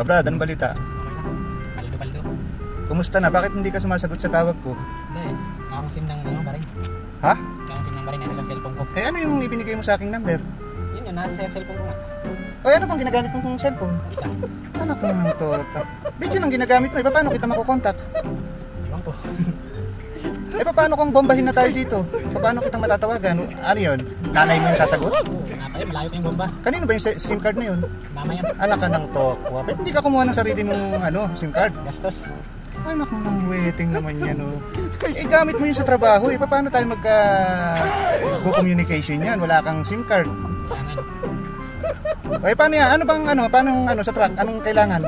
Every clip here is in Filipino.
Brad, anong balita? Okay na. Paldo. Kumusta na? Bakit hindi ka sumasagot sa tawag ko? Hindi eh. Akong sim ng baring. Ha? Akong sim ng baring nasa cellphone ko. Eh ano yung ibinigay mo sa aking number? Yun yun, nasa cellphone ko nga. O ano bang ginagamit mo kong cellphone? Isa. Anak ko ng torta. Video lang ginagamit mo, paano kita makukontak? Iwan ko. Paano kung bombahin na tayo dito? Paano kitang matatawagan? Ano yun? Nanay mo yung sasagot? Oo, natay, malayo ko yung bomba. Kanino ba yung SIM card na yun? Mama yan. Anak ka ng tokwa. Ba't hindi ka kumuha ng sarili mong SIM card? Gastos. Anak mo ng waiting naman yan, oh. Gamit mo yun sa trabaho, paano tayo magka-communication yan? Wala kang SIM card. Kailangan. Paano yan? Paano sa truck? Anong kailangan?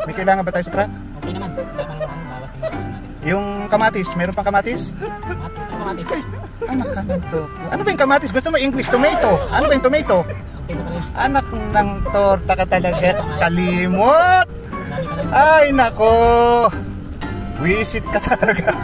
May kailangan ba tayo sa truck? Okay naman. Wala pa naman bawas yung natin. Yung kamatis, meron pang kamatis? Kamatis. Ang kamatis. Anak ka ng tokwa. Ano ba yung kamatis? Gusto mo English? Tomato? Ano ba yung tomato? Okay na pala yun. Anak ng torta ka talaga. Kalimot! Dami ka lang. Ay, nako! Wisit ka talaga.